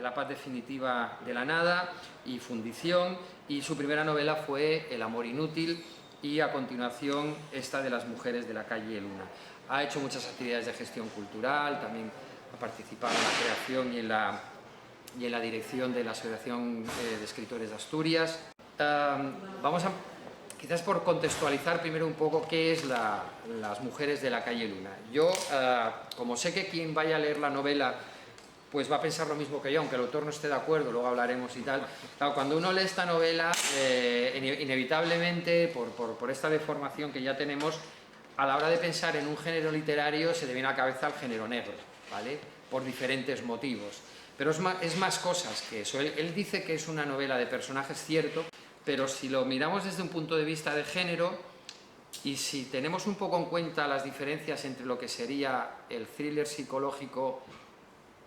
La paz definitiva de la nada y Fundición, y su primera novela fue El amor inútil, y a continuación esta de Las mujeres de la calle Luna. Ha hecho muchas actividades de gestión cultural, también ha participado en la creación y en la dirección de la Asociación de Escritores de Asturias. Vamos a, quizás por contextualizar primero un poco qué es Las mujeres de la calle Luna. Yo, como sé que quien vaya a leer la novela pues va a pensar lo mismo que yo, aunque el autor no esté de acuerdo, luego hablaremos y tal. Claro, cuando uno lee esta novela, inevitablemente, por esta deformación que ya tenemos, a la hora de pensar en un género literario se le viene a la cabeza el género negro, ¿vale? Por diferentes motivos. Pero es más cosas que eso. Él dice que es una novela de personajes, cierto, pero si lo miramos desde un punto de vista de género, y si tenemos un poco en cuenta las diferencias entre lo que sería el thriller psicológico,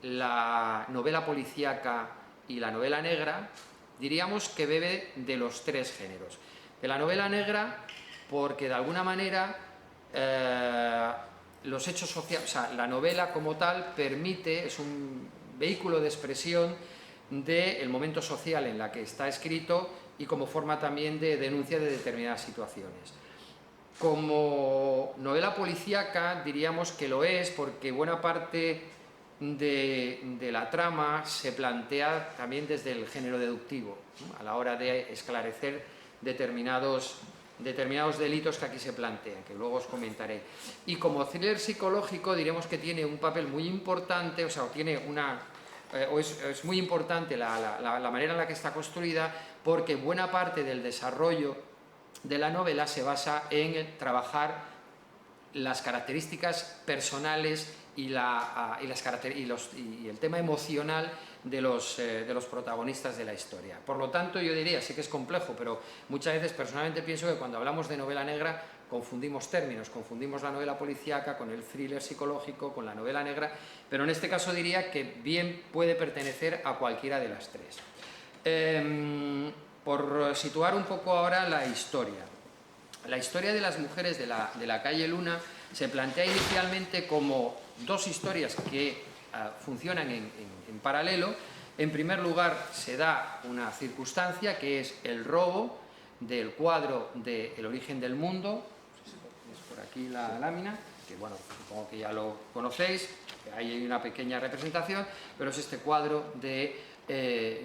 la novela policíaca y la novela negra, diríamos que bebe de los tres géneros. De la novela negra, porque de alguna manera los hechos sociales, o sea, la novela como tal permite, es un vehículo de expresión del momento social en la que está escrito y como forma también de denuncia de determinadas situaciones. Como novela policíaca diríamos que lo es porque buena parte de la trama se plantea también desde el género deductivo, ¿no? A la hora de esclarecer determinados delitos que aquí se plantean, que luego os comentaré. Y como thriller psicológico diremos que tiene un papel muy importante, o sea, tiene es muy importante la manera en la que está construida, porque buena parte del desarrollo de la novela se basa en trabajar las características personales y el tema emocional de los protagonistas de la historia. Por lo tanto, yo diría, sí que es complejo, pero muchas veces personalmente pienso que cuando hablamos de novela negra confundimos términos, confundimos la novela policíaca con el thriller psicológico, con la novela negra, pero en este caso diría que bien puede pertenecer a cualquiera de las tres. Por situar un poco ahora la historia. La historia de Las mujeres de la calle Luna se plantea inicialmente como dos historias que funcionan en paralelo. En primer lugar, se da una circunstancia que es el robo del cuadro de El origen del mundo. Es por aquí la lámina, que bueno, supongo que ya lo conocéis, ahí hay una pequeña representación, pero es este cuadro de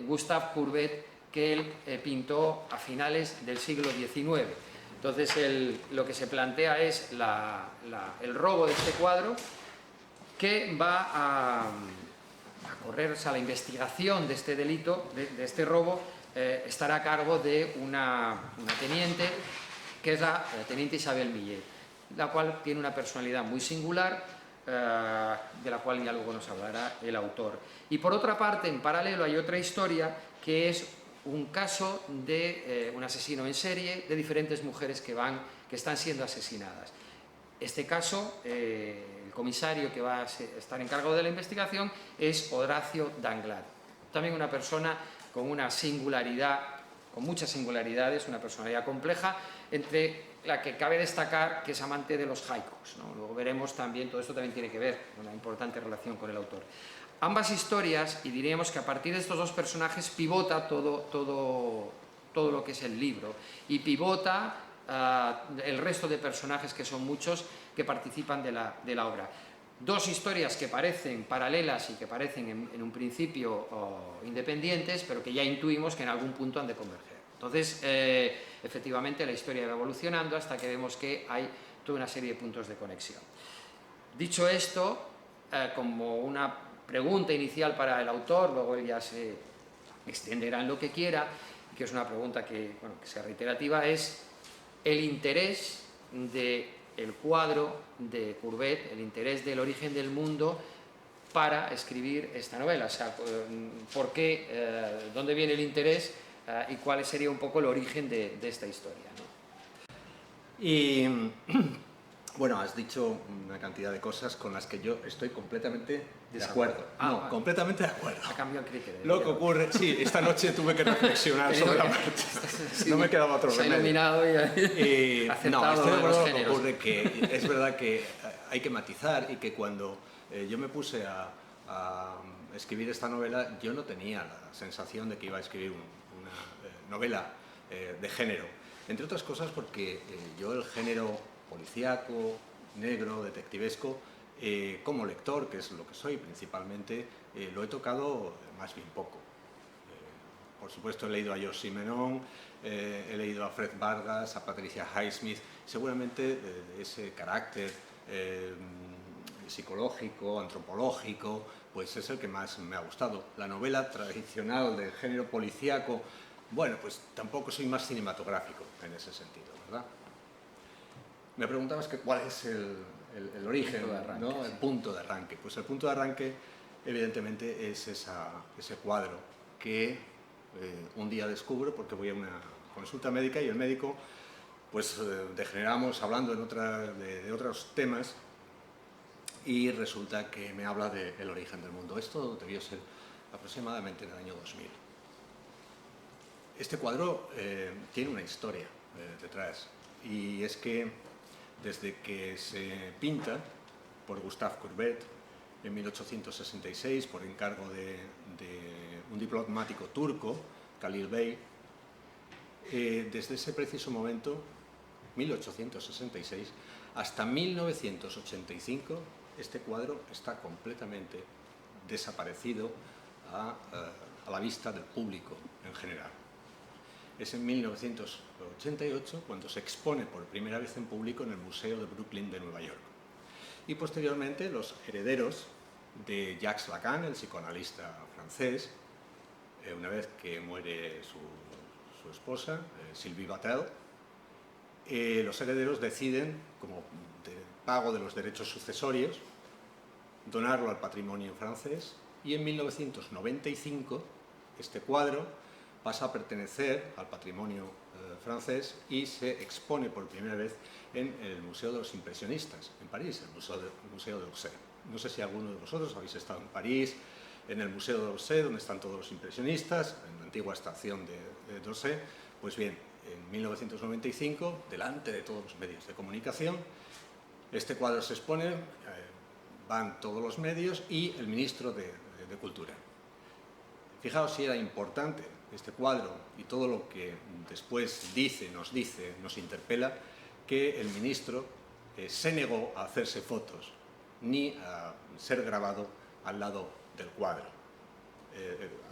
Gustave Courbet que él pintó a finales del siglo XIX. Entonces lo que se plantea es el robo de este cuadro, que va a correr, o sea, la investigación de este delito, de este robo, estará a cargo de una teniente, que es la teniente Isabel Millet, la cual tiene una personalidad muy singular, de la cual ya luego nos hablará el autor. Y por otra parte, en paralelo, hay otra historia que es un caso de un asesino en serie de diferentes mujeres que están siendo asesinadas. Este caso, el comisario que va a estar encargado de la investigación es Horacio Danglars, también una persona con una singularidad, con muchas singularidades, una personalidad compleja, entre la que cabe destacar que es amante de los haikus, ¿no? Luego veremos también, todo esto también tiene que ver con una importante relación con el autor. Ambas historias, y diríamos que a partir de estos dos personajes pivota todo lo que es el libro, y pivota el resto de personajes, que son muchos, que participan de la obra. Dos historias que parecen paralelas y que parecen en un principio independientes, pero que ya intuimos que en algún punto han de converger. Entonces, efectivamente, la historia va evolucionando hasta que vemos que hay toda una serie de puntos de conexión. Dicho esto, como una pregunta inicial para el autor, luego él ya se extenderá en lo que quiera, que es una pregunta que sea reiterativa, es el interés del cuadro de Courbet, el interés del origen del mundo para escribir esta novela. O sea, ¿por qué, dónde viene el interés y cuál sería un poco el origen de esta historia, ¿no? Y bueno, has dicho una cantidad de cosas con las que yo estoy completamente de acuerdo. Vale. Completamente de acuerdo. Ha cambiado el criterio. Lo que ocurre, sí, esta noche tuve que reflexionar sobre la marcha. Sí, No me quedaba otro remedio. Se ha iluminado y aceptado. No, estoy de acuerdo con lo que géneros. ocurre, que es verdad que hay que matizar, y que cuando yo me puse a escribir esta novela yo no tenía la sensación de que iba a escribir una novela de género, entre otras cosas porque yo el género policíaco, negro, detectivesco, como lector, que es lo que soy principalmente, lo he tocado más bien poco. Por supuesto he leído a Georges Simenon, he leído a Fred Vargas, a Patricia Highsmith, seguramente ese carácter psicológico, antropológico, pues es el que más me ha gustado. La novela tradicional del género policíaco, bueno, pues tampoco soy más cinematográfico en ese sentido, ¿verdad? Me preguntabas que cuál es el origen, ¿no? El punto de arranque. Pues el punto de arranque, evidentemente, es ese cuadro que un día descubro porque voy a una consulta médica y el médico, pues degeneramos hablando de otros temas y resulta que me habla del origen del mundo. Esto debió ser aproximadamente en el año 2000. Este cuadro tiene una historia detrás, y es que desde que se pinta por Gustave Courbet en 1866 por encargo de un diplomático turco, Khalil Bey, desde ese preciso momento, 1866, hasta 1985, este cuadro está completamente desaparecido a la vista del público en general. Es en 1988 cuando se expone por primera vez en público en el Museo de Brooklyn de Nueva York. Y posteriormente los herederos de Jacques Lacan, el psicoanalista francés, una vez que muere su esposa, Sylvie Vartan, los herederos deciden, como pago de los derechos sucesorios, donarlo al patrimonio francés, y en 1995 este cuadro pasa a pertenecer al patrimonio francés y se expone por primera vez en el Museo de los Impresionistas, en París, el Museo de Orsay. No sé si alguno de vosotros habéis estado en París, en el Museo de Orsay, donde están todos los impresionistas, en la antigua estación de Orsay. Pues bien, en 1995, delante de todos los medios de comunicación, este cuadro se expone, van todos los medios y el ministro de Cultura. Fijaos si era importante este cuadro y todo lo que después nos interpela, que el ministro se negó a hacerse fotos ni a ser grabado al lado del cuadro.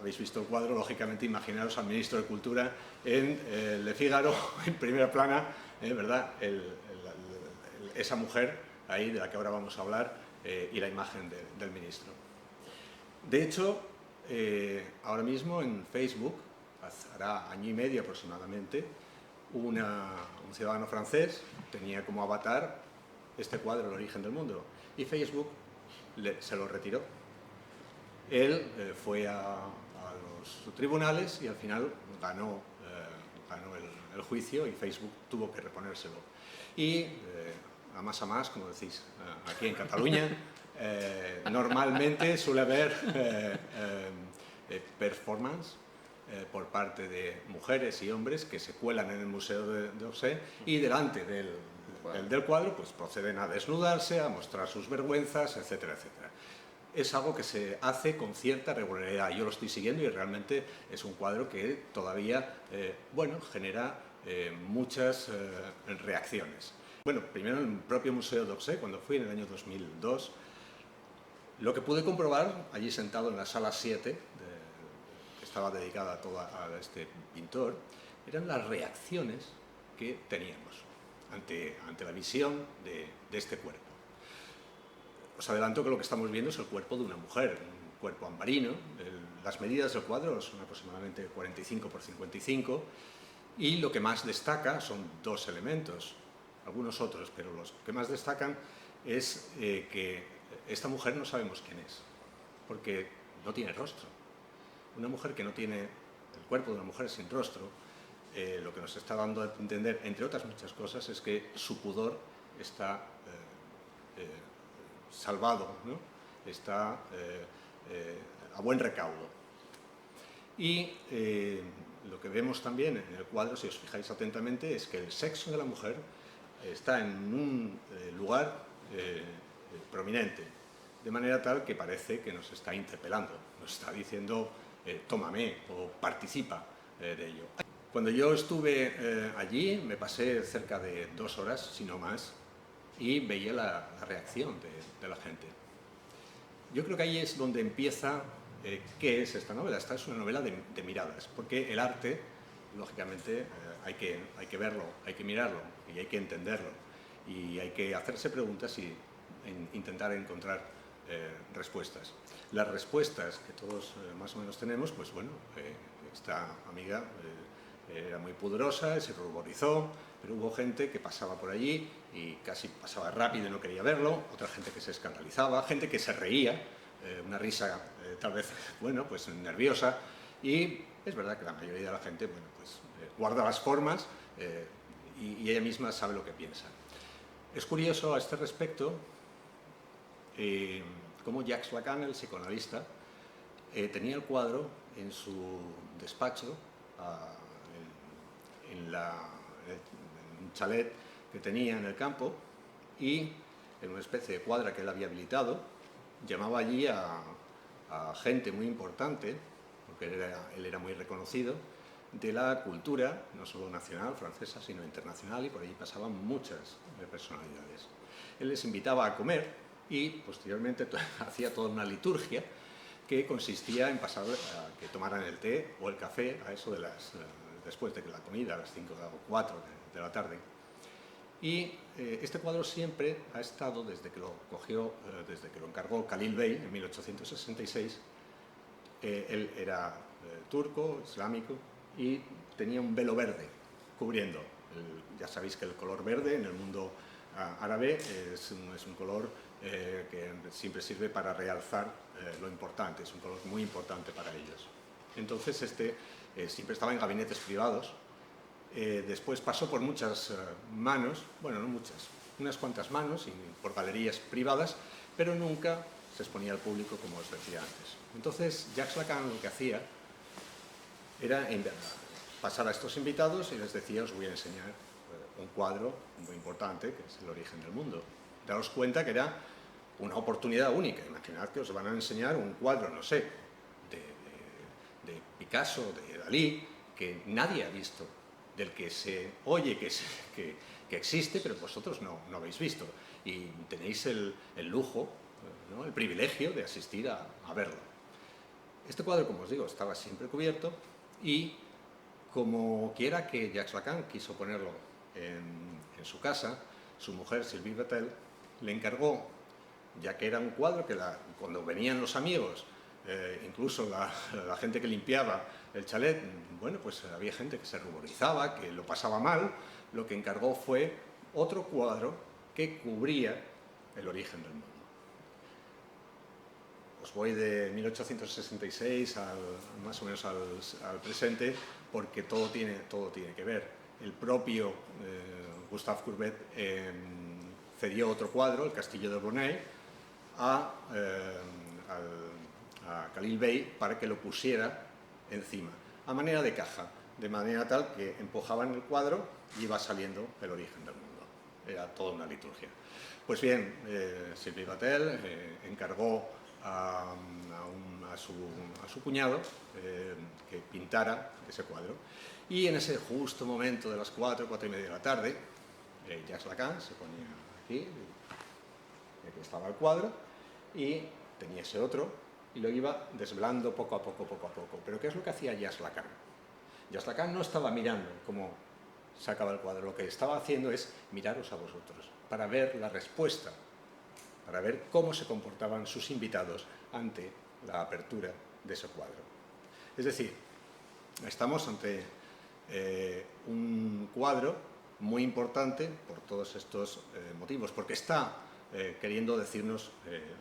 Habéis visto el cuadro, lógicamente imaginaros al ministro de Cultura en Le Figaro, en primera plana, ¿verdad? Esa mujer ahí de la que ahora vamos a hablar y la imagen del ministro. De hecho, ahora mismo en Facebook, hará año y medio aproximadamente, un ciudadano francés tenía como avatar este cuadro, El origen del mundo, y Facebook se lo retiró. Él fue a los tribunales y al final ganó el juicio y Facebook tuvo que reponérselo. Y a más, como decís aquí en Cataluña, normalmente suele haber performance por parte de mujeres y hombres que se cuelan en el Museo de Orsay y delante del cuadro pues proceden a desnudarse, a mostrar sus vergüenzas, etcétera, etcétera. Es algo que se hace con cierta regularidad. Yo lo estoy siguiendo y realmente es un cuadro que todavía genera muchas reacciones. Bueno, primero en el propio Museo d'Orsay, cuando fui en el año 2002, lo que pude comprobar, allí sentado en la sala 7, que estaba dedicada a este pintor, eran las reacciones que teníamos ante la visión de este cuerpo. Os adelanto que lo que estamos viendo es el cuerpo de una mujer, un cuerpo ambarino. Las medidas del cuadro son aproximadamente 45 por 55 y lo que más destaca son dos elementos, algunos otros, pero los que más destacan es que esta mujer no sabemos quién es, porque no tiene rostro. Una mujer que no tiene el cuerpo de una mujer sin rostro, lo que nos está dando a entender, entre otras muchas cosas, es que su pudor está salvado, ¿no? Está a buen recaudo. Y lo que vemos también en el cuadro, si os fijáis atentamente, es que el sexo de la mujer está en un lugar prominente. de manera tal que parece que nos está interpelando, nos está diciendo tómame o participa de ello. Cuando yo estuve allí me pasé cerca de 2 horas, si no más, y veía la reacción de la gente. Yo creo que ahí es donde empieza qué es esta novela. Esta es una novela de miradas, porque el arte, lógicamente, hay que verlo, hay que mirarlo y hay que entenderlo. Y hay que hacerse preguntas y intentar encontrar respuestas. Las respuestas que todos más o menos tenemos, pues bueno, esta amiga era muy pudorosa, se ruborizó, pero hubo gente que pasaba por allí y casi pasaba rápido y no quería verlo, otra gente que se escandalizaba, gente que se reía, una risa tal vez, bueno, pues nerviosa, y es verdad que la mayoría de la gente, bueno, pues guarda las formas y ella misma sabe lo que piensa. Es curioso a este respecto cómo Jacques Lacan, el psicoanalista, tenía el cuadro en su despacho, en un chalet que tenía en el campo, y en una especie de cuadra que él había habilitado, llamaba allí a gente muy importante, porque él era muy reconocido, de la cultura, no solo nacional, francesa, sino internacional, y por allí pasaban muchas personalidades. Él les invitaba a comer y posteriormente hacía toda una liturgia que consistía en pasar a que tomaran el té o el café a eso de después de la comida, a las 5 o 4 de la tarde. Y este cuadro siempre ha estado, desde que lo cogió, desde que lo encargó Khalil Bey en 1866, él era turco, islámico, y tenía un velo verde cubriendo. Ya sabéis que el color verde en el mundo árabe es un color que siempre sirve para realzar lo importante, es un color muy importante para ellos. Entonces siempre estaba en gabinetes privados, después pasó por muchas manos, bueno, no muchas, unas cuantas manos y por galerías privadas, pero nunca se exponía al público, como os decía antes. Entonces Jacques Lacan lo que hacía era pasar a estos invitados y les decía: os voy a enseñar un cuadro muy importante, que es El origen del mundo. Daos cuenta que era una oportunidad única. Imaginad que os van a enseñar un cuadro, no sé, de Picasso, de Dalí, que nadie ha visto, del que se oye que existe, pero vosotros no habéis visto. Y tenéis el lujo, ¿no?, el privilegio de asistir a verlo. Este cuadro, como os digo, estaba siempre cubierto, y como quiera que Jacques Lacan quiso ponerlo en su casa, su mujer, Sylvie Vatel, le encargó, ya que era un cuadro que cuando venían los amigos, incluso la gente que limpiaba el chalet, bueno, pues había gente que se ruborizaba, que lo pasaba mal, lo que encargó fue otro cuadro que cubría el origen del mundo. Os voy de 1866 más o menos al presente, porque todo tiene que ver. El propio Gustave Courbet cedió otro cuadro, El castillo de Bonneuil, a Khalil Bey para que lo pusiera encima, a manera de caja, de manera tal que empujaban el cuadro y iba saliendo el origen del mundo. Era toda una liturgia. Pues bien, Sylvie Vatel encargó a su cuñado que pintara ese cuadro, y en ese justo momento de las 4 y media de la tarde, Jacques Lacan se ponía aquí estaba el cuadro, y tenía ese otro, y lo iba desvelando poco a poco. Pero ¿qué es lo que hacía Jacques Lacan? Jacques Lacan no estaba mirando cómo sacaba el cuadro, lo que estaba haciendo es miraros a vosotros, para ver la respuesta, para ver cómo se comportaban sus invitados ante la apertura de ese cuadro. Es decir, estamos ante un cuadro muy importante por todos estos motivos, porque está queriendo decirnos,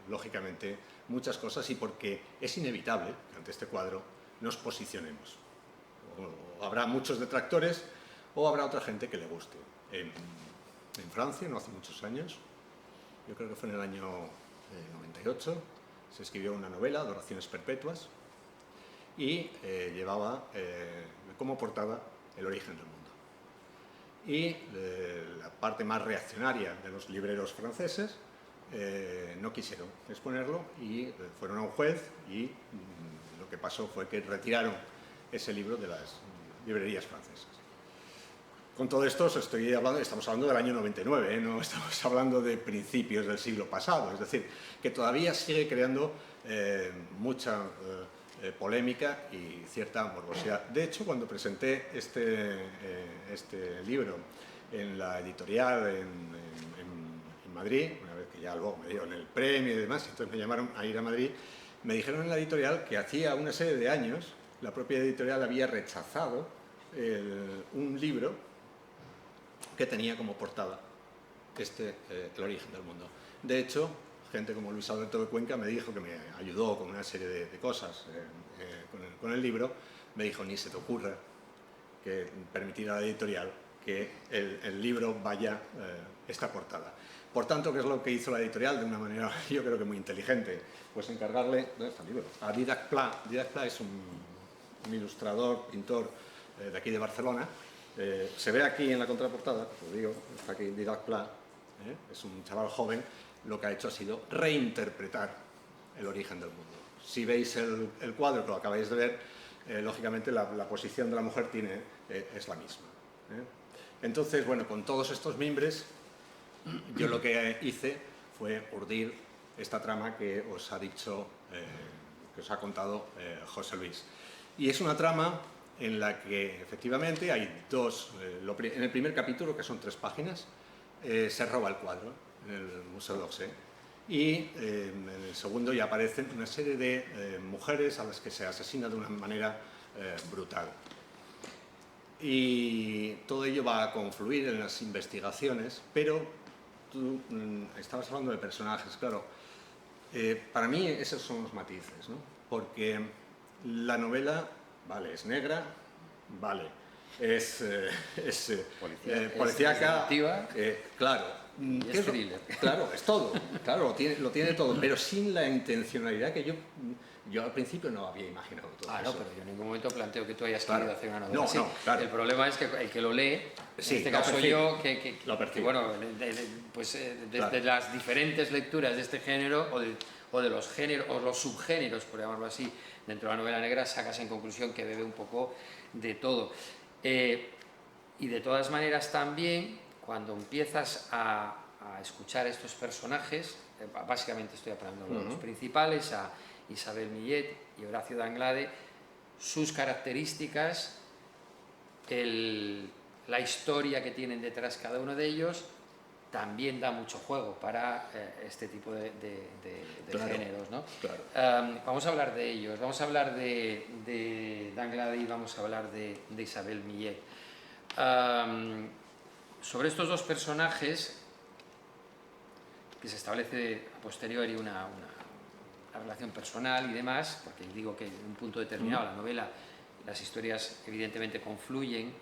lógicamente, muchas cosas, y porque es inevitable que ante este cuadro nos posicionemos. O habrá muchos detractores o habrá otra gente que le guste. En Francia, no hace muchos años, yo creo que fue en el año 98, se escribió una novela, Adoraciones perpetuas, y llevaba como portada El origen del mundo. Y la parte más reaccionaria de los libreros franceses no quisieron exponerlo y fueron a un juez y lo que pasó fue que retiraron ese libro de las librerías francesas. Con todo esto estamos hablando del año 99, no estamos hablando de principios del siglo pasado, es decir, que todavía sigue creando mucha polémica y cierta morbosidad. De hecho, cuando presenté este libro en la editorial en Madrid, una vez que ya luego me dieron el premio y demás, entonces me llamaron a ir a Madrid, me dijeron en la editorial que hacía una serie de años la propia editorial había rechazado un libro que tenía como portada El origen del mundo. De hecho, gente como Luis Alberto de Cuenca me dijo, que me ayudó con una serie de cosas con el libro, me dijo, ni se te ocurra que permitir a la editorial que el libro vaya esta portada. Por tanto, ¿qué es lo que hizo la editorial de una manera, yo creo que muy inteligente? Pues encargarle, ¿dónde está el libro? A Didac Pla. Didac Pla es un ilustrador, pintor de aquí de Barcelona. Se ve aquí en la contraportada, os digo, está aquí Didac Pla, es un chaval joven, lo que ha hecho ha sido reinterpretar el origen del mundo. Si veis el cuadro que lo acabáis de ver, lógicamente la posición de la mujer es la misma. Entonces, bueno, con todos estos mimbres, yo lo que hice fue urdir esta trama que os ha dicho, que os ha contado José Luis. Y es una trama en la que efectivamente hay dos, en el primer capítulo, que son 3 páginas, se roba el cuadro en el Museo d'Orsay, y en el segundo ya aparecen una serie de mujeres a las que se asesina de una manera brutal. Y todo ello va a confluir en las investigaciones, pero tú estabas hablando de personajes, claro. Para mí esos son los matices, ¿no? Porque la novela, vale, es negra, vale, es policíaca, claro. Y es thriller. Claro, es todo, claro, lo tiene todo, pero sin la intencionalidad que yo al principio no había imaginado todo eso. No, pero yo en ningún momento planteo que tú hayas querido hacer una novela así. No, claro. El problema es que el que lo lee, sí, en este caso yo, que bueno, claro, de las diferentes lecturas de este género, o de los géneros, o los subgéneros, por llamarlo así, dentro de la novela negra, sacas en conclusión que bebe un poco de todo. Y de todas maneras también, cuando empiezas a escuchar a estos personajes, básicamente estoy hablando de los principales, a Isabel Millet y Horacio d'Anglade, sus características, la historia que tienen detrás cada uno de ellos, también da mucho juego para este tipo de claro, géneros, ¿no? Claro. Vamos a hablar de ellos, vamos a hablar de d'Anglade y vamos a hablar de Isabel Millet. Sobre estos dos personajes, que se establece a posteriori una relación personal y demás, porque digo que en un punto determinado la novela, las historias evidentemente confluyen,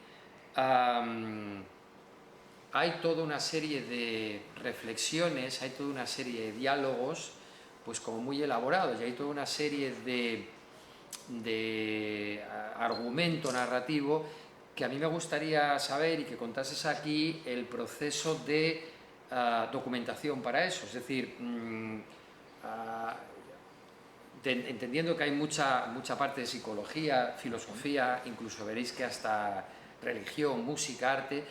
hay toda una serie de reflexiones, hay toda una serie de diálogos, pues como muy elaborados, y hay toda una serie de argumento narrativo que a mí me gustaría saber y que contases aquí el proceso de documentación para eso, es decir, entendiendo que hay mucha parte de psicología, filosofía, incluso veréis que hasta religión, música, arte,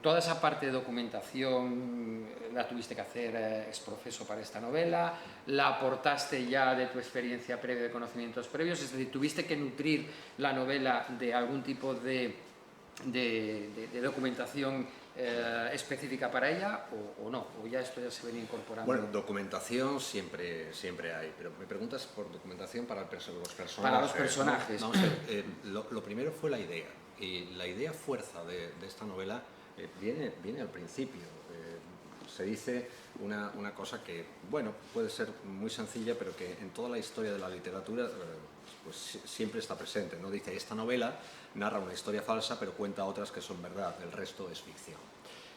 toda esa parte de documentación la tuviste que hacer ex profeso para esta novela, la aportaste ya de tu experiencia previa, de conocimientos previos, es decir, tuviste que nutrir la novela de algún tipo de documentación específica para ella o no, o ya esto ya se venía incorporando. Bueno, documentación siempre hay, pero me preguntas por documentación para los personajes. Para los personajes. ¿No? Vamos a ver, lo primero fue la idea, y la idea fuerza de esta novela viene al principio. Se dice una cosa que, bueno, puede ser muy sencilla, pero que en toda la historia de la literatura pues siempre está presente, ¿no? Dice, esta novela narra una historia falsa, pero cuenta otras que son verdad, el resto es ficción.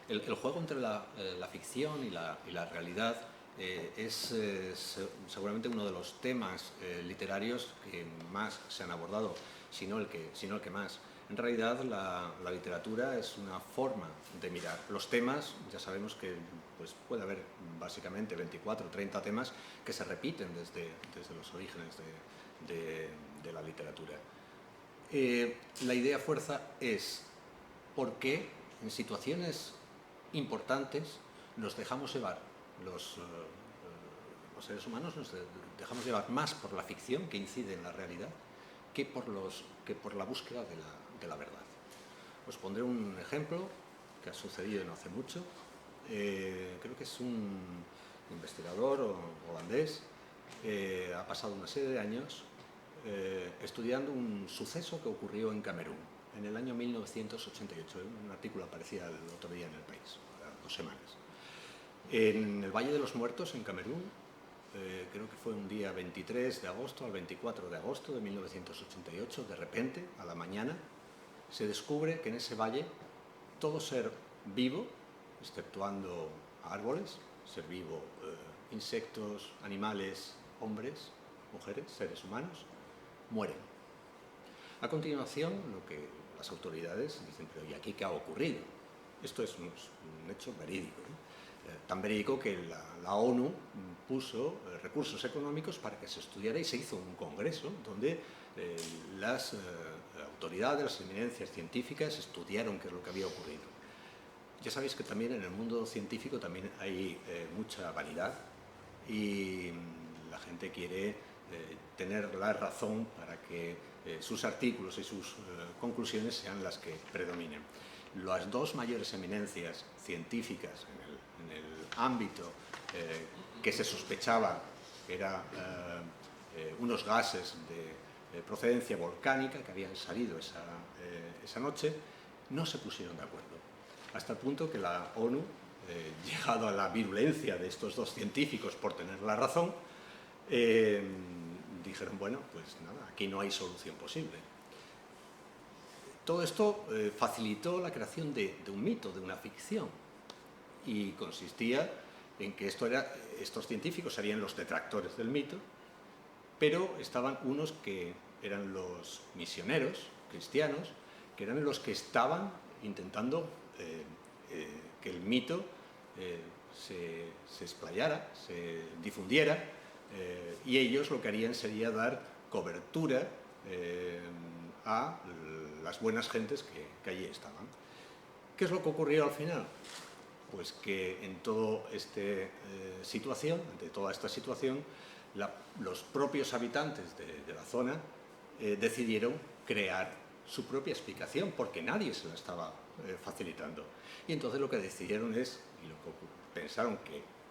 El juego entre la ficción y la realidad es seguramente uno de los temas literarios que más se han abordado, si no el que más. En realidad la literatura es una forma de mirar. Los temas, ya sabemos que pues, puede haber básicamente 24 o 30 temas que se repiten desde los orígenes de la literatura. La idea fuerza es por qué en situaciones importantes nos dejamos llevar, los seres humanos nos dejamos llevar más por la ficción que incide en la realidad que por la búsqueda de la verdad. Os pondré un ejemplo que ha sucedido no hace mucho. Creo que es un investigador holandés. Ha pasado una serie de años estudiando un suceso que ocurrió en Camerún en el año 1988. Un artículo aparecía el otro día en El País, 2 semanas. En el Valle de los Muertos, en Camerún, creo que fue un día 23 de agosto al 24 de agosto de 1988, de repente, a la mañana, se descubre que en ese valle todo ser vivo, exceptuando árboles, ser vivo, insectos, animales, hombres, mujeres, seres humanos, mueren. A continuación, lo que las autoridades dicen, pero ¿y aquí qué ha ocurrido? Esto es un hecho verídico, ¿no? Tan verídico que la ONU puso recursos económicos para que se estudiara y se hizo un congreso donde las autoridades, las eminencias científicas estudiaron qué es lo que había ocurrido. Ya sabéis que también en el mundo científico también hay mucha vanidad y la gente quiere tener la razón para que sus artículos y sus conclusiones sean las que predominen. Las 2 mayores eminencias científicas en el ámbito que se sospechaba que eran unos gases de procedencia volcánica que habían salido esa noche, no se pusieron de acuerdo. Hasta el punto que la ONU, llegado a la virulencia de estos 2 científicos por tener la razón, dijeron, bueno, pues nada, aquí no hay solución posible. Todo esto facilitó la creación de un mito, de una ficción, y consistía en que estos científicos serían los detractores del mito, pero estaban unos que eran los misioneros cristianos, que eran los que estaban intentando que el mito se explayara, se difundiera, y ellos lo que harían sería dar cobertura a las buenas gentes que allí estaban. ¿Qué es lo que ocurrió al final? Pues que en toda esta situación, los propios habitantes de la zona decidieron crear su propia explicación, porque nadie se la estaba facilitando. Y entonces lo que decidieron es, y lo que pensaron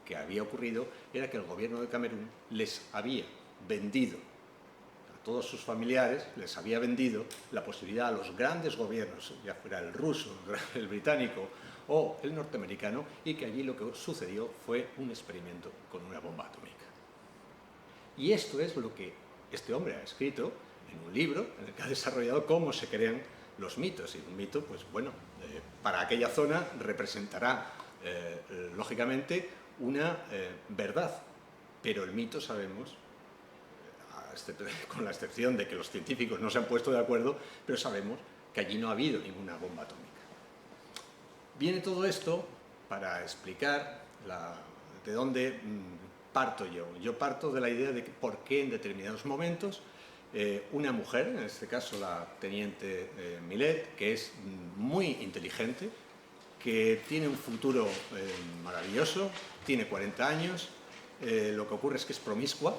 que había ocurrido, era que el gobierno de Camerún les había vendido a todos sus familiares, les había vendido la posibilidad a los grandes gobiernos, ya fuera el ruso, el británico o el norteamericano, y que allí lo que sucedió fue un experimento con una bomba atómica. Y esto es lo que este hombre ha escrito en un libro en el que ha desarrollado cómo se crean los mitos. Y un mito, pues bueno, para aquella zona representará, lógicamente, una verdad. Pero el mito, sabemos, con la excepción de que los científicos no se han puesto de acuerdo, pero sabemos que allí no ha habido ninguna bomba atómica. Viene todo esto para explicar de dónde parto yo. Yo parto de la idea de que por qué en determinados momentos una mujer, en este caso la teniente Millet, que es muy inteligente, que tiene un futuro maravilloso, tiene 40 años, lo que ocurre es que es promiscua.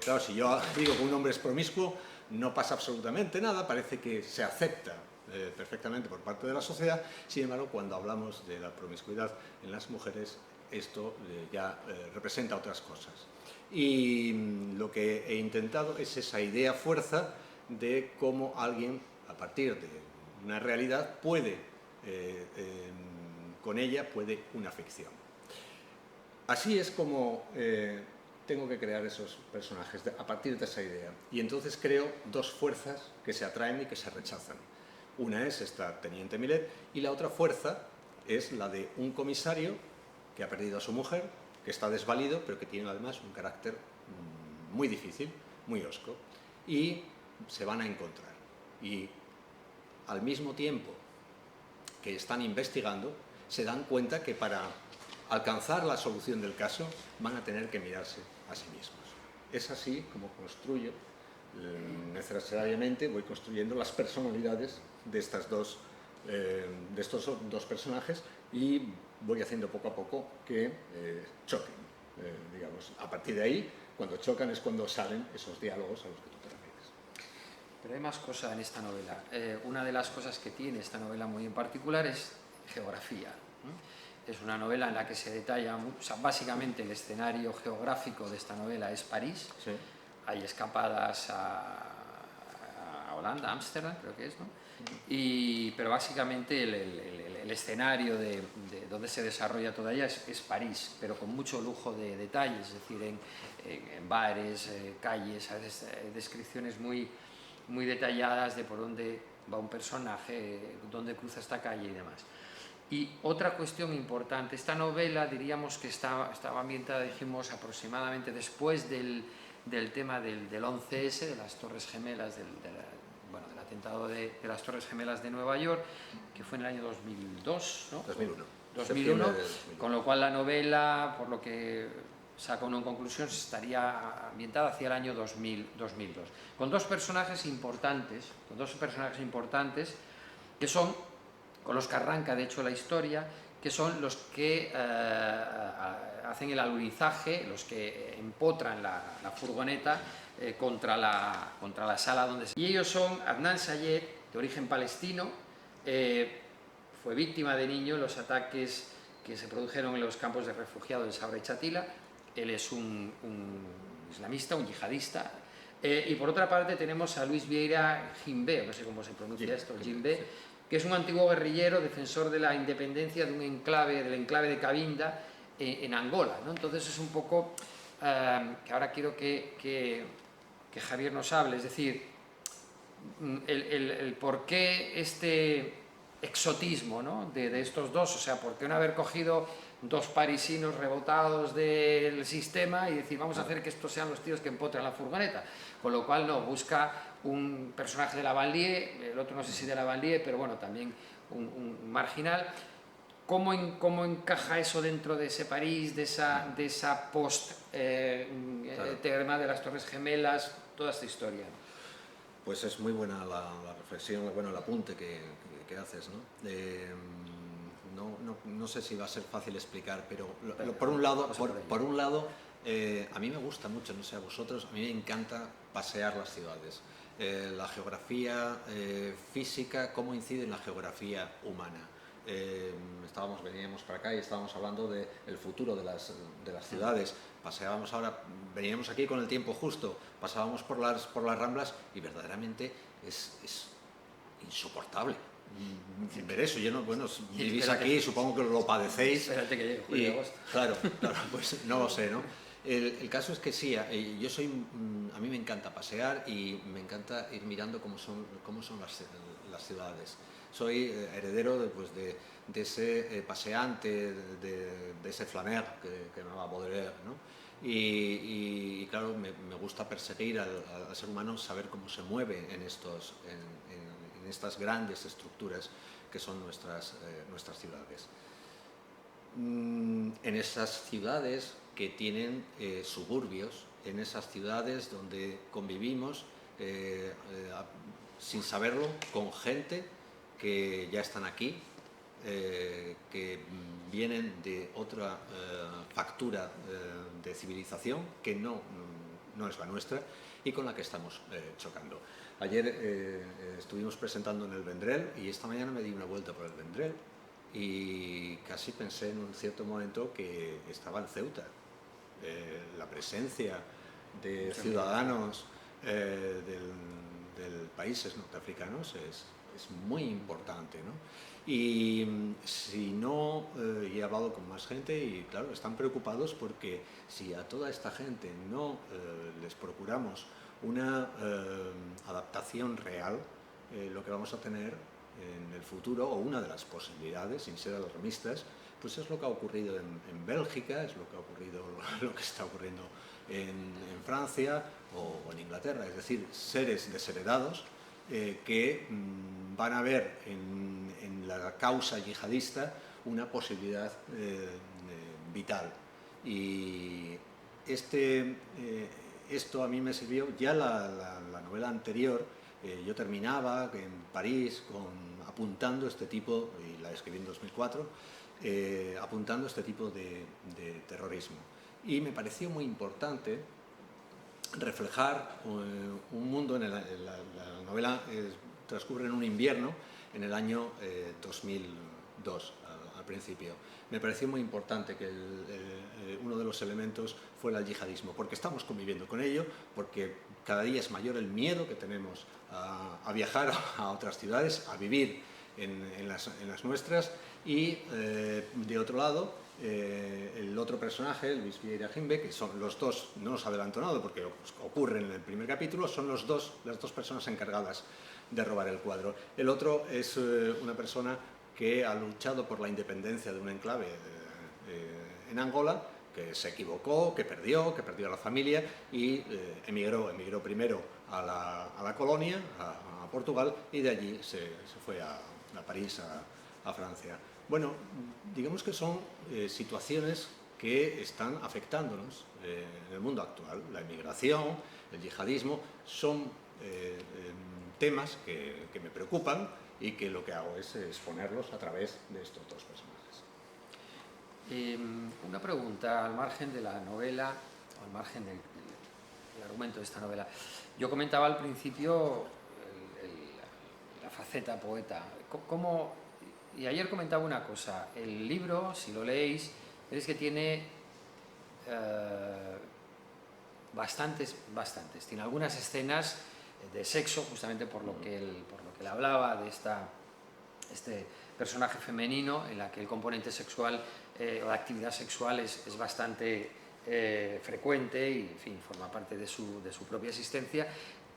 Claro, si yo digo que un hombre es promiscuo, no pasa absolutamente nada, parece que se acepta perfectamente por parte de la sociedad. Sin embargo, cuando hablamos de la promiscuidad en las mujeres, esto ya representa otras cosas. Y lo que he intentado es esa idea fuerza de cómo alguien, a partir de una realidad, con ella puede una ficción. Así es como tengo que crear esos personajes, a partir de esa idea. Y entonces creo 2 fuerzas que se atraen y que se rechazan. Una es esta teniente Millet y la otra fuerza es la de un comisario que ha perdido a su mujer, que está desvalido, pero que tiene además un carácter muy difícil, muy hosco, y se van a encontrar. Y al mismo tiempo que están investigando, se dan cuenta que para alcanzar la solución del caso van a tener que mirarse a sí mismos. Es así como construyo, necesariamente voy construyendo las personalidades de estos dos personajes, y voy haciendo poco a poco que choquen. Digamos. A partir de ahí, cuando chocan es cuando salen esos diálogos a los que tú te refieres. Pero hay más cosas en esta novela. Una de las cosas que tiene esta novela muy en particular es geografía. Es una novela en la que se detalla, o sea, básicamente el escenario geográfico de esta novela es París. Sí. Hay escapadas a Holanda, Ámsterdam, creo que es, ¿no? Pero básicamente el escenario de donde se desarrolla toda ella es París, pero con mucho lujo de detalles, es decir, en bares, calles, descripciones muy detalladas de por dónde va un personaje, dónde cruza esta calle y demás. Y otra cuestión importante, esta novela diríamos que estaba ambientada, dijimos, aproximadamente después del tema del 11S, de las Torres Gemelas, del atentado de las Torres Gemelas de Nueva York, que fue en el año 2002, ¿no? 2001, con lo cual la novela, por lo que saca uno en conclusión, estaría ambientada hacia el año 2002, con dos personajes importantes, que son, con los que arranca de hecho la historia, que son los que hacen el alunizaje, los que empotran la furgoneta contra la sala donde se... Y ellos son Adnan Sayed, de origen palestino, fue víctima de niño en los ataques que se produjeron en los campos de refugiados de Sabra y Chatila. Él es un islamista, un yihadista. Y por otra parte tenemos a Luis Vieira Jimbe, no sé cómo se pronuncia esto, Jimbe, que es un antiguo guerrillero, defensor de la independencia de del enclave de Cabinda en Angola, ¿no? Entonces es un poco que ahora quiero que Javier nos hable, es decir, el por qué este exotismo, ¿no?, de estos dos, o sea, por qué no haber cogido dos parisinos rebotados del sistema y decir, vamos a hacer que estos sean los tíos que empotran la furgoneta, con lo cual no, busca un personaje de la banlieue, el otro no sé si de la banlieue, pero bueno, también un marginal. ¿Cómo encaja eso dentro de ese París, de esa post-tema de las Torres Gemelas, toda esta historia? Pues es muy buena la reflexión, bueno, el apunte que haces, ¿no? No sé si va a ser fácil explicar, pero por un lado, a mí me gusta mucho, no sé a vosotros, a mí me encanta pasear las ciudades. La geografía física, cómo incide en la geografía humana. Veníamos para acá y estábamos hablando del futuro de las ciudades. Paseábamos ahora, veníamos aquí con el tiempo justo, pasábamos por las Ramblas y verdaderamente es insoportable ver eso. Yo no, bueno, vivís aquí, supongo que lo padecéis. Espérate que llegue julio y agosto. Claro, pues no lo sé, ¿no? El caso es que sí, a mí me encanta pasear y me encanta ir mirando cómo son las ciudades. Soy heredero de ese paseante, de ese flaneur que me va a Baudelaire, ¿no? Y claro, me gusta perseguir al ser humano, saber cómo se mueve en estas grandes estructuras que son nuestras ciudades. En esas ciudades que tienen suburbios, en esas ciudades donde convivimos sin saberlo con gente que ya están aquí, que vienen de otra factura de civilización que no es la nuestra y con la que estamos chocando. Ayer estuvimos presentando en el Vendrell y esta mañana me di una vuelta por el Vendrell y casi pensé en un cierto momento que estaba en Ceuta. La presencia de ciudadanos del países norteafricanos es muy importante, ¿no? Y si no, he hablado con más gente y claro, están preocupados porque si a toda esta gente no les procuramos una adaptación real, lo que vamos a tener en el futuro, o una de las posibilidades, sin ser alarmistas, pues es lo que ha ocurrido en Bélgica, es lo que ha ocurrido, lo que está ocurriendo en Francia o en Inglaterra, es decir, seres desheredados que van a ver en la causa yihadista una posibilidad vital. Y esto a mí me sirvió, ya la novela anterior, yo terminaba en París apuntando este tipo, y la escribí en 2004, apuntando este tipo de terrorismo. Y me pareció muy importante reflejar un mundo, la novela transcurre en un invierno, en el año 2002, al principio. Me pareció muy importante que uno de los elementos fuera el yihadismo, porque estamos conviviendo con ello, porque cada día es mayor el miedo que tenemos a viajar a otras ciudades, a vivir en las nuestras, y de otro lado, el otro personaje, Luis Vieira Jimbe, que son los dos, no os adelanto nada porque ocurre en el primer capítulo, son las dos personas encargadas de robar el cuadro. El otro es una persona que ha luchado por la independencia de un enclave en Angola, que se equivocó, que perdió a la familia y emigró primero a la colonia, a Portugal, y de allí se fue a París, a Francia. Bueno, digamos que son situaciones que están afectándonos en el mundo actual. La emigración, el yihadismo, son temas que me preocupan y que lo que hago es exponerlos a través de estos dos personajes. Una pregunta al margen de la novela, o al margen del argumento de esta novela. Yo comentaba al principio la faceta poeta. Y ayer comentaba una cosa. El libro, si lo leéis, veréis que tiene bastantes. Tiene algunas escenas de sexo, justamente por lo que él hablaba, de este personaje femenino, en la que el componente sexual o la actividad sexual es bastante frecuente y, en fin, forma parte de su propia existencia.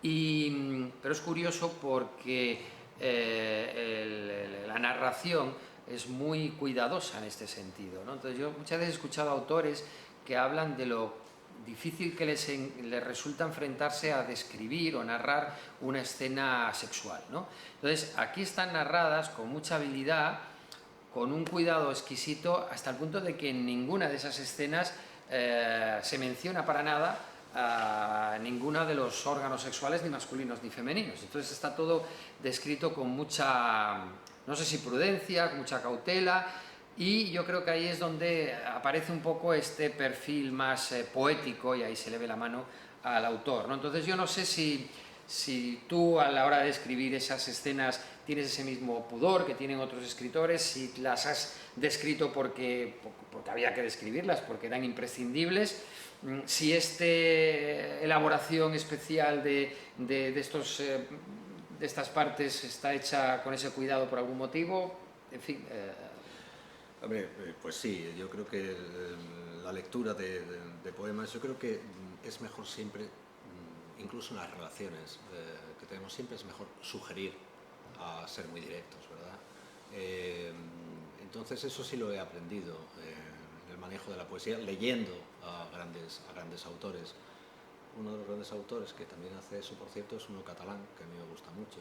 Pero es curioso porque la narración es muy cuidadosa en este sentido, ¿no? Entonces yo muchas veces he escuchado autores que hablan de lo difícil que les resulta enfrentarse a describir o narrar una escena sexual, ¿no? Entonces aquí están narradas con mucha habilidad, con un cuidado exquisito, hasta el punto de que en ninguna de esas escenas se menciona para nada a ninguno de los órganos sexuales, ni masculinos ni femeninos. Entonces está todo descrito con mucha, no sé si prudencia, con mucha cautela, y yo creo que ahí es donde aparece un poco este perfil más poético, y ahí se le ve la mano al autor, ¿no? Entonces yo no sé si tú a la hora de escribir esas escenas tienes ese mismo pudor que tienen otros escritores, si las has descrito porque había que describirlas, porque eran imprescindibles, si esta elaboración especial de estas partes está hecha con ese cuidado por algún motivo, en fin. Hombre, pues sí, yo creo que la lectura de poemas, yo creo que es mejor siempre, incluso en las relaciones que tenemos, siempre es mejor sugerir a ser muy directos, ¿verdad? Entonces eso sí lo he aprendido en el manejo de la poesía, leyendo a grandes autores. Uno de los grandes autores que también hace eso, por cierto, es uno catalán, que a mí me gusta mucho,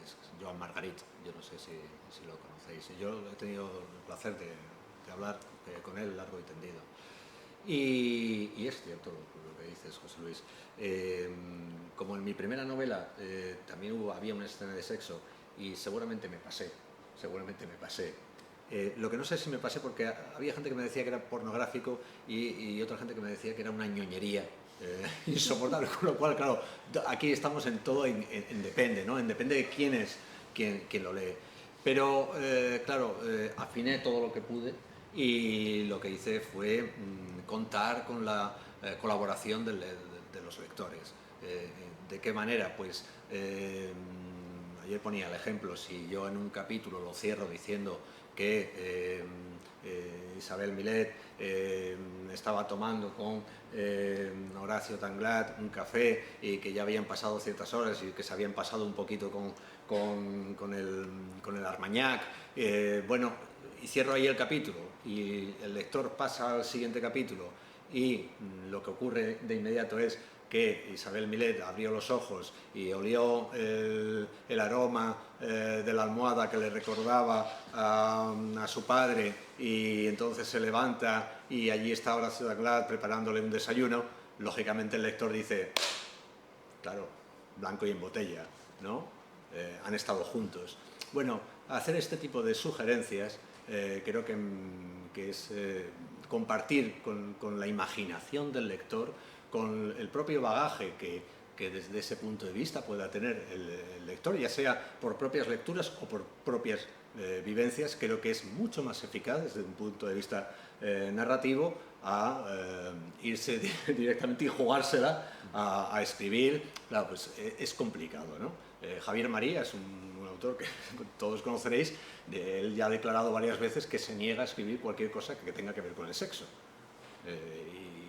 es Joan Margarit. Yo no sé si lo conocéis. Yo he tenido el placer de hablar con él largo y tendido. Y es cierto lo que dices, José Luis. Como en mi primera novela también había una escena de sexo, y seguramente me pasé. Lo que no sé si me pasé, porque había gente que me decía que era pornográfico y otra gente que me decía que era una ñoñería insoportable, con lo cual, claro, aquí estamos en todo en depende, ¿no? En depende de quién es quien lo lee. Pero, claro, afiné todo lo que pude, y lo que hice fue contar con la colaboración de los lectores. ¿De qué manera? Pues ayer ponía el ejemplo, si yo en un capítulo lo cierro diciendo que Isabel Milet estaba tomando con Horacio Tanglat un café, y que ya habían pasado ciertas horas y que se habían pasado un poquito con el Armagnac, bueno, y cierro ahí el capítulo, y el lector pasa al siguiente capítulo, y lo que ocurre de inmediato es que Isabel Millet abrió los ojos y olió el aroma de la almohada que le recordaba a su padre, y entonces se levanta y allí está Horacio Danglars preparándole un desayuno, lógicamente el lector dice, claro, blanco y en botella, ¿no? Han estado juntos. Bueno, hacer este tipo de sugerencias creo que es compartir con la imaginación del lector, con el propio bagaje que desde ese punto de vista pueda tener el lector, ya sea por propias lecturas o por propias vivencias. Creo que es mucho más eficaz desde un punto de vista narrativo a irse directamente y jugársela a escribir. Claro, pues es complicado, ¿no? Javier María es un autor que todos conoceréis. Él ya ha declarado varias veces que se niega a escribir cualquier cosa que tenga que ver con el sexo.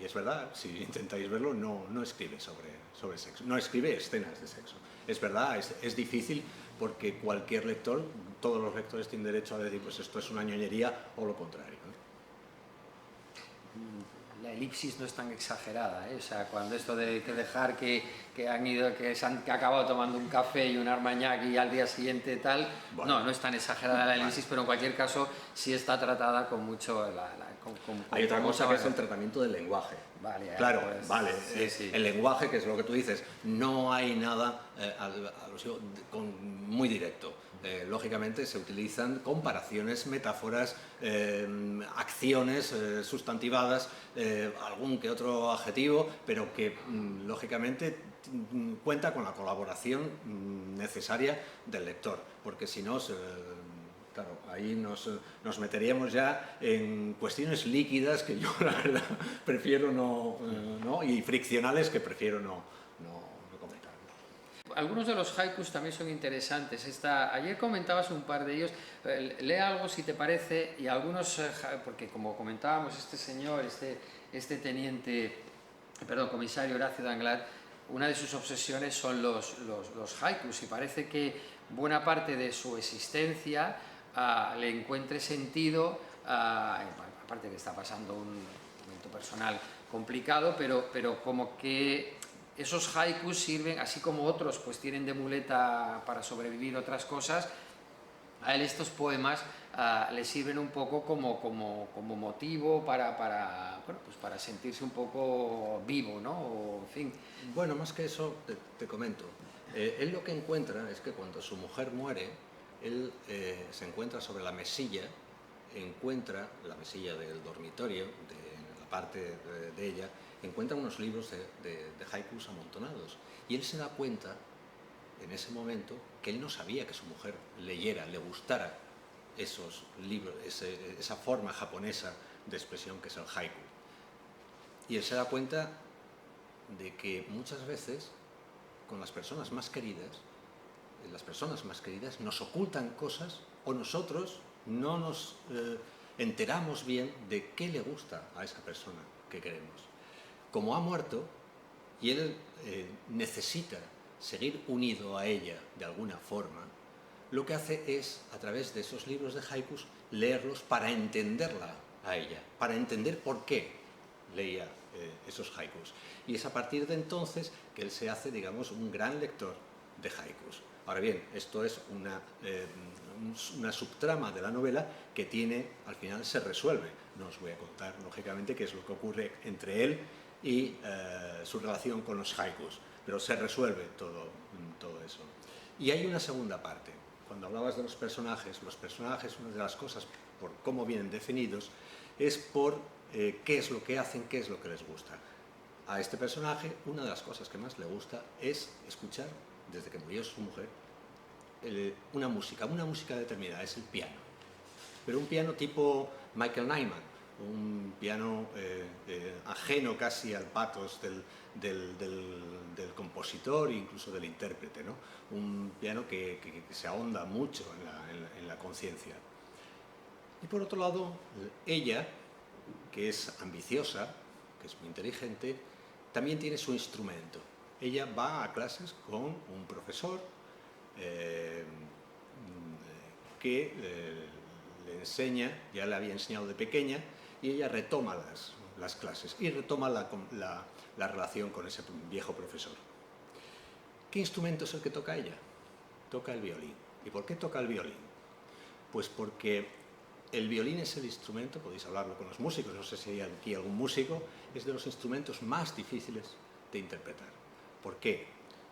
Y es verdad, si intentáis verlo, no escribe sobre sexo, no escribe escenas de sexo. Es verdad, es difícil, porque cualquier lector, todos los lectores tienen derecho a decir, pues esto es una ñoñería, o lo contrario, ¿no? La elipsis no es tan exagerada, ¿eh? O sea, cuando esto de que dejar que han acabado tomando un café y un armagnac y al día siguiente tal, bueno, no es tan exagerada la elipsis, pero en cualquier caso sí está tratada con mucho... Hay otra cosa que es el tratamiento del lenguaje. Vale, claro, pues, vale. Sí. El lenguaje, que es lo que tú dices, no hay nada muy directo. Lógicamente se utilizan comparaciones, metáforas, acciones sustantivadas, algún que otro adjetivo, pero que lógicamente cuenta con la colaboración necesaria del lector, porque si no, claro, ahí nos meteríamos ya en cuestiones líquidas que yo, la verdad, prefiero no, y friccionales que prefiero no comentar. Algunos de los haikus también son interesantes. Ayer comentabas un par de ellos. Lee algo si te parece, y algunos, porque como comentábamos, este señor, este comisario Horacio Danglars, una de sus obsesiones son los haikus, y parece que buena parte de su existencia le encuentre sentido, aparte que está pasando un momento personal complicado, pero como que esos haikus sirven, así como otros pues tienen de muleta para sobrevivir otras cosas, a él estos poemas le sirven un poco como motivo para sentirse un poco vivo, ¿no? O, en fin. Bueno, más que eso, te comento. Él lo que encuentra es que cuando su mujer muere, él se encuentra sobre la mesilla, encuentra la mesilla del dormitorio, de la parte de ella, encuentra unos libros de haikus amontonados. Y él se da cuenta, en ese momento, que él no sabía que su mujer leyera, le gustara esos libros, esa forma japonesa de expresión que es el haiku. Y él se da cuenta de que muchas veces, con las personas más queridas nos ocultan cosas, o nosotros no nos enteramos bien de qué le gusta a esa persona que queremos. Como ha muerto y él necesita seguir unido a ella de alguna forma, lo que hace es, a través de esos libros de haikus, leerlos para entenderla a ella, para entender por qué leía esos haikus. Y es a partir de entonces que él se hace, digamos, un gran lector de haikus. Ahora bien, esto es una subtrama de la novela que al final se resuelve. No os voy a contar, lógicamente, qué es lo que ocurre entre él y su relación con los haikus, pero se resuelve todo eso. Y hay una segunda parte. Cuando hablabas de los personajes, una de las cosas, por cómo vienen definidos, es por qué es lo que hacen, qué es lo que les gusta. A este personaje, una de las cosas que más le gusta es escuchar, desde que murió su mujer, una música determinada, es el piano. Pero un piano tipo Michael Nyman, un piano ajeno casi al pathos del compositor e incluso del intérprete, ¿no? Un piano que se ahonda mucho en la conciencia. Y por otro lado, ella, que es ambiciosa, que es muy inteligente, también tiene su instrumento. Ella va a clases con un profesor que le enseña, ya le había enseñado de pequeña, y ella retoma las clases y retoma la relación con ese viejo profesor. ¿Qué instrumento es el que toca ella? Toca el violín. ¿Y por qué toca el violín? Pues porque el violín es el instrumento, podéis hablarlo con los músicos, no sé si hay aquí algún músico, es de los instrumentos más difíciles de interpretar. ¿Por qué?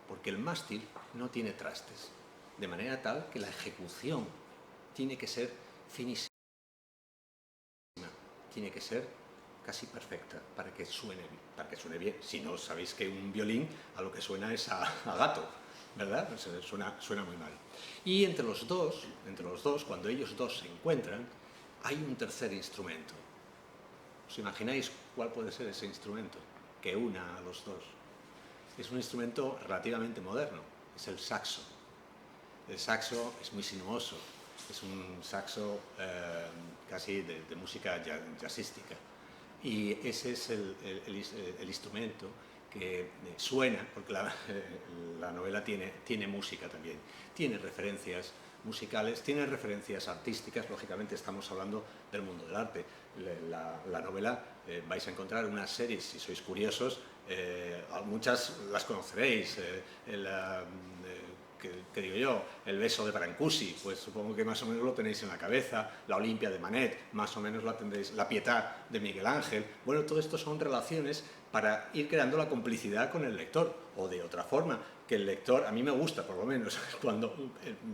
Porque el mástil no tiene trastes, de manera tal que la ejecución tiene que ser finísima, tiene que ser casi perfecta para que suene bien. Si no, sabéis que un violín a lo que suena es a gato, ¿verdad? Suena muy mal. Y entre los dos, cuando ellos dos se encuentran, hay un tercer instrumento. ¿Os imagináis cuál puede ser ese instrumento que una a los dos? Es un instrumento relativamente moderno, es el saxo. El saxo es muy sinuoso, es un saxo casi de música jazzística. Y ese es el instrumento que suena, porque la novela tiene música también, tiene referencias musicales, tiene referencias artísticas, lógicamente estamos hablando del mundo del arte. La novela vais a encontrar unas series, si sois curiosos, muchas las conoceréis, que digo yo, El beso de Brancusi, pues supongo que más o menos lo tenéis en la cabeza, La Olimpia de Manet, más o menos la tendréis, La Pietà de Miguel Ángel. Bueno, todo esto son relaciones para ir creando la complicidad con el lector, o de otra forma, que el lector, a mí me gusta por lo menos, cuando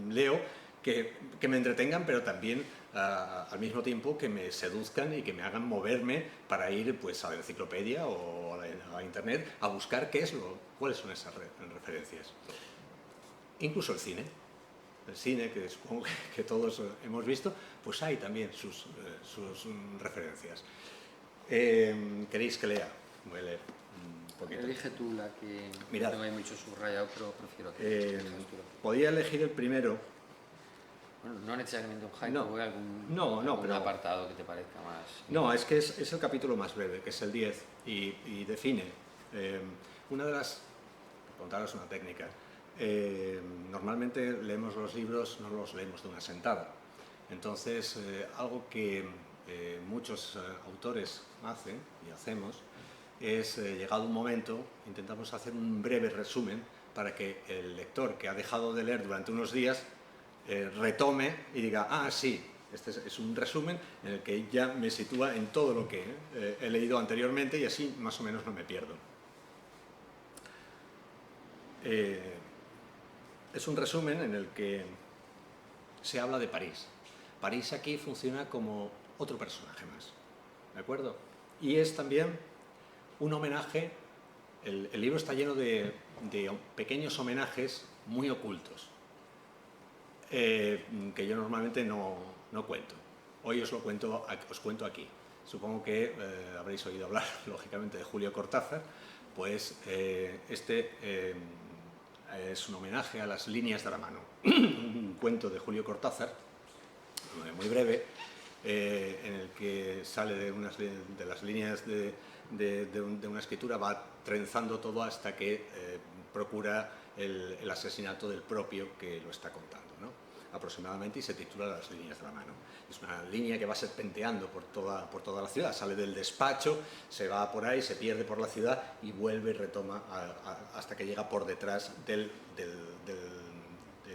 leo, que me entretengan, pero también al mismo tiempo que me seduzcan y que me hagan moverme para ir pues, a la enciclopedia o a internet a buscar cuáles son esas referencias. Incluso el cine, que supongo que todos hemos visto, pues hay también sus referencias. ¿Queréis que lea? Voy a leer un poquito. Elige tú la que Mirad, no hay mucho subrayado, pero prefiero que podía elegir el primero. Bueno, no necesariamente un haiku, No, algún pero apartado que te parezca más... No, es que es el capítulo más breve, que es el 10, y define una de las... Contaros una técnica. Normalmente leemos los libros, no los leemos de una sentada. Entonces, algo que muchos autores hacen y hacemos es, llegado un momento, intentamos hacer un breve resumen para que el lector que ha dejado de leer durante unos días retome y diga, ah, sí, este es un resumen en el que ya me sitúa en todo lo que he leído anteriormente y así más o menos no me pierdo. Es un resumen en el que se habla de París. París aquí funciona como otro personaje más, ¿de acuerdo? Y es también un homenaje, el libro está lleno de pequeños homenajes muy ocultos, que yo normalmente no cuento. Hoy os cuento aquí. Supongo que habréis oído hablar, lógicamente, de Julio Cortázar, pues es un homenaje a Las líneas de la mano, un cuento de Julio Cortázar, muy breve, en el que sale de las líneas de una escritura, va trenzando todo hasta que procura el asesinato del propio que lo está contando, ¿no? Aproximadamente, y se titula Las líneas de la mano. Es una línea que va serpenteando por toda la ciudad, sale del despacho, se va por ahí, se pierde por la ciudad y vuelve y retoma hasta que llega por detrás del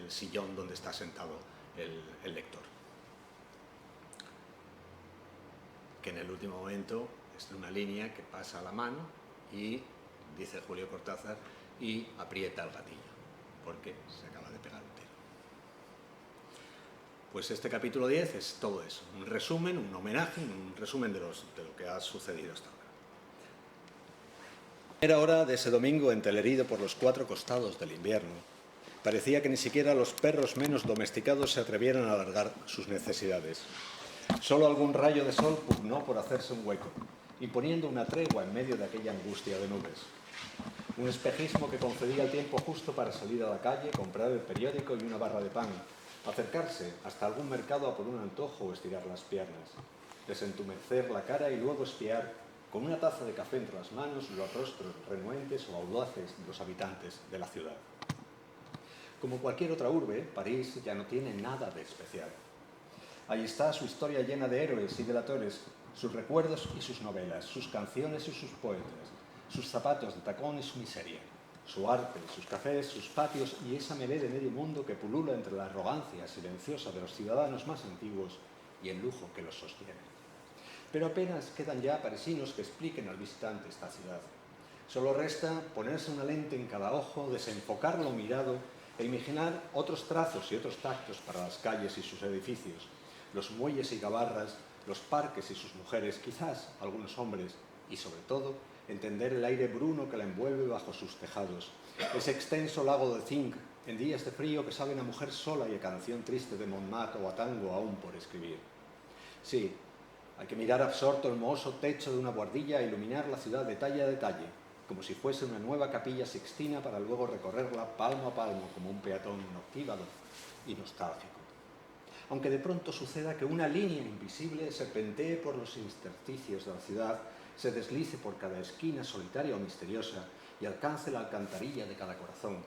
sillón donde está sentado el lector. Que en el último momento es una línea que pasa a la mano y, dice Julio Cortázar, y aprieta el gatillo, porque se acaba de pegar un tiro. Pues este capítulo 10 es todo eso, un resumen, un homenaje, un resumen de lo que ha sucedido hasta ahora. Era hora de ese domingo entelerido por los cuatro costados del invierno. Parecía que ni siquiera los perros menos domesticados se atrevieran a alargar sus necesidades. Solo algún rayo de sol pugnó por hacerse un hueco, imponiendo una tregua en medio de aquella angustia de nubes. Un espejismo que concedía el tiempo justo para salir a la calle, comprar el periódico y una barra de pan, acercarse hasta algún mercado a por un antojo o estirar las piernas, desentumecer la cara y luego espiar, con una taza de café entre las manos, los rostros renuentes o audaces de los habitantes de la ciudad. Como cualquier otra urbe, París ya no tiene nada de especial. Ahí está su historia llena de héroes y delatores, sus recuerdos y sus novelas, sus canciones y sus poetas, sus zapatos de tacón y su miseria, su arte, sus cafés, sus patios y esa melé de medio mundo que pulula entre la arrogancia silenciosa de los ciudadanos más antiguos y el lujo que los sostiene. Pero apenas quedan ya parisinos que expliquen al visitante esta ciudad. Solo resta ponerse una lente en cada ojo, desenfocar lo mirado e imaginar otros trazos y otros tactos para las calles y sus edificios, los muelles y gabarras, los parques y sus mujeres, quizás algunos hombres, y sobre todo, entender el aire bruno que la envuelve bajo sus tejados, ese extenso lago de zinc en días de frío que saben a mujer sola y a canción triste de Montmartre o a tango aún por escribir. Sí, hay que mirar absorto el mohoso techo de una buhardilla e iluminar la ciudad detalle a detalle, como si fuese una nueva capilla sixtina para luego recorrerla palmo a palmo como un peatón noctívado y nostálgico. Aunque de pronto suceda que una línea invisible serpentee por los intersticios de la ciudad, se deslice por cada esquina solitaria o misteriosa y alcance la alcantarilla de cada corazón,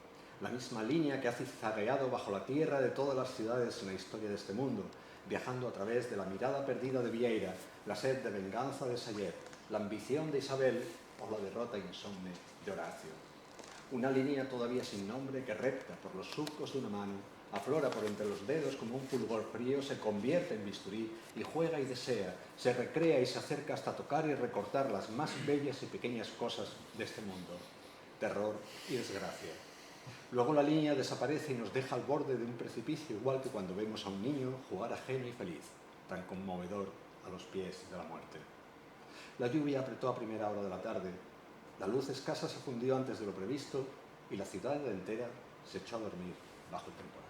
la misma línea que ha zigzagueado bajo la tierra de todas las ciudades en la historia de este mundo, viajando a través de la mirada perdida de Vieira, la sed de venganza de Sayet, la ambición de Isabel o la derrota insomne de Horacio. Una línea todavía sin nombre que repta por los surcos de una mano, aflora por entre los dedos como un fulgor frío, se convierte en bisturí y juega y desea, se recrea y se acerca hasta tocar y recortar las más bellas y pequeñas cosas de este mundo. Terror y desgracia. Luego la línea desaparece y nos deja al borde de un precipicio, igual que cuando vemos a un niño jugar ajeno y feliz, tan conmovedor a los pies de la muerte. La lluvia apretó a primera hora de la tarde, la luz escasa se fundió antes de lo previsto y la ciudad entera se echó a dormir bajo el temporal.